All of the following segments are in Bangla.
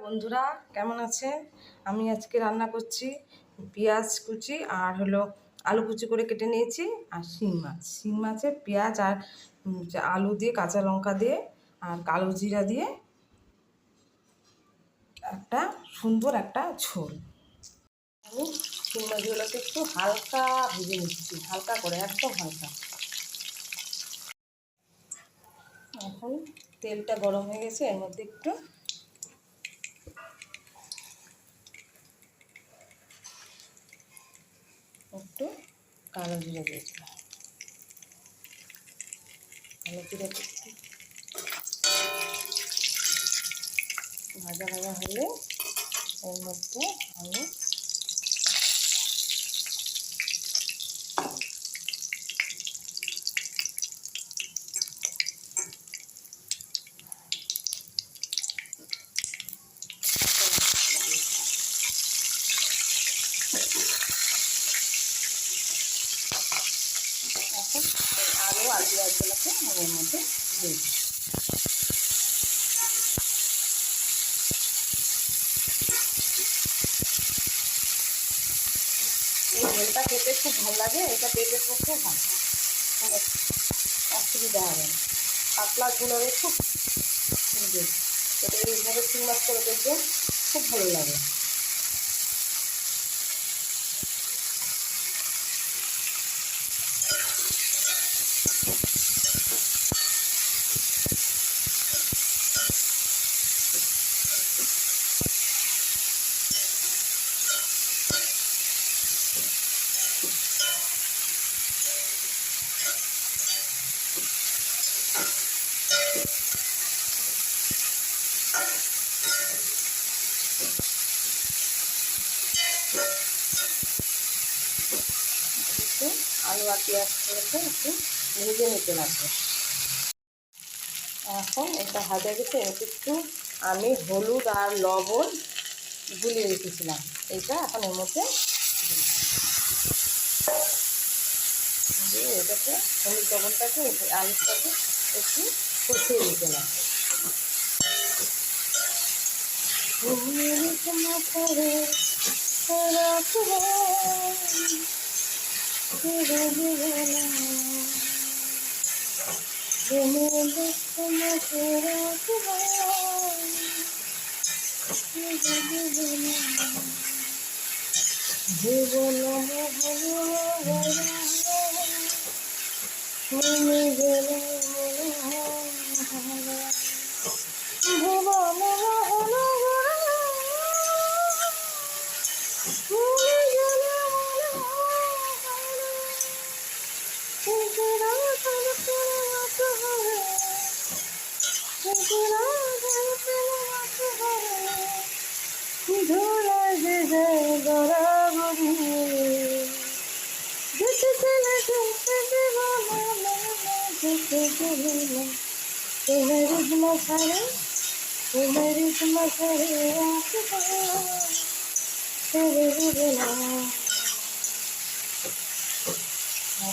বন্ধুরা, কেমন আছেন? আমি আজকে রান্না করছি পেঁয়াজ কুচি আর আলু কুচি করে কেটে নিয়েছি আর শিং মাছে পেঁয়াজ আর আলু দিয়ে কাঁচা লঙ্কা দিয়ে আর কালো জিরা দিয়ে একটা সুন্দর একটা ঝোল। আমি শিং মাছগুলোকে একটু হালকা ভেজে নিচ্ছি, হালকা করে, একদম হালকা। এখন তেলটা গরম হয়ে গেছে, এর মধ্যে একটু কালো জিরা দিয়েছিলাম। কালো জিরাটা একটু ভাজা ভাজা হলে এর মধ্যে আমি এখন এই আলু আর পেঁয়াজগুলোকে আমি এর মধ্যে দিয়ে দিই। এই ঝোলটা খেতে খুব ভালো লাগে, এটা পেটের পক্ষে ভালো, অসুবিধা হবে না। পাতলা ঝোল হবে খুব সুন্দর। এটা এইভাবে শিং মাছ করে দেখবেন, খুব ভালো লাগে। একটু আলু আর পেঁয়াজ করেছে একটু ভেজে নিতে লাগবে। এখন এটা ভাজা গেছে, একটু আমি হলুদ আর লবণ গুলিয়ে রেখেছিলাম, এটা এখন এর মধ্যে দিয়ে এটাকে হলুদ লবণটাকে আলুর সাথে একটু কষিয়ে নিতে লাগবে।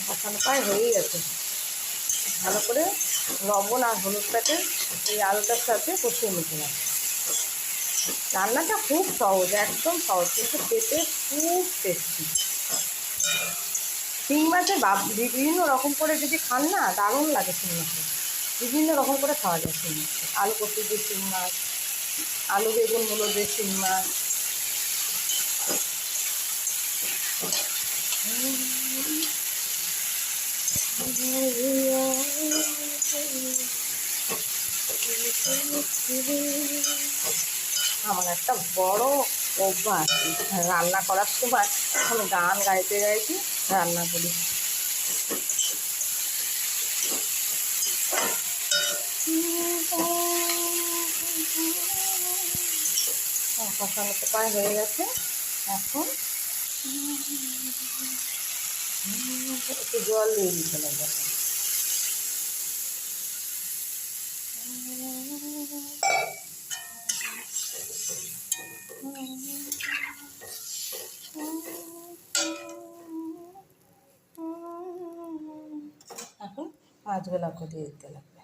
কষানো প্রায় হয়েই গেছে। ভালো করে লবণ আর হলুদটাকে এই আলুটার সাথে কষিয়ে নিতে হবে। রান্নাটা খুব সহজ, একদম সহজ, কিন্তু খেতে খুব টেস্টি। শিং মাছের বিভিন্ন রকম করে যদি খান না, দারুণ লাগে। শিং মাছে বিভিন্ন রকম করে খাওয়া যায়। শিং মাছ আলু কচু দিয়ে শিং মাছ, আলু বেগুন মুলো দিয়ে শিং মাছ। আমার একটা বড় অভ্যাস, রান্না করার সময় আমি গান গাইতে গাইতে রান্না করি। কষানো তো প্রায় হয়ে গেছে, এখন একটু জল দিয়ে দিতে লাগবে। এখন মাছগুলোকে দিয়ে দিতে লাগবে।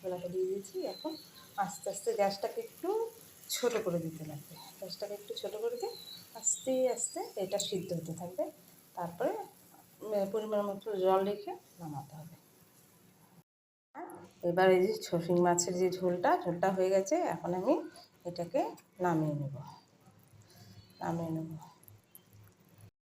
মশলাটা দিয়ে দিয়েছি। এখন আস্তে আস্তে গ্যাসটাকে একটু ছোটো করে দিতে লাগবে। গ্যাসটাকে একটু ছোটো করে দিয়ে আস্তে আস্তে এটা সিদ্ধ হতে থাকবে। তারপরে পরিমাণ মতো জল রেখে নামাতে হবে। এবার এই যে শিং মাছের যে ঝোলটা হয়ে গেছে। এখন আমি এটাকে নামিয়ে নেব।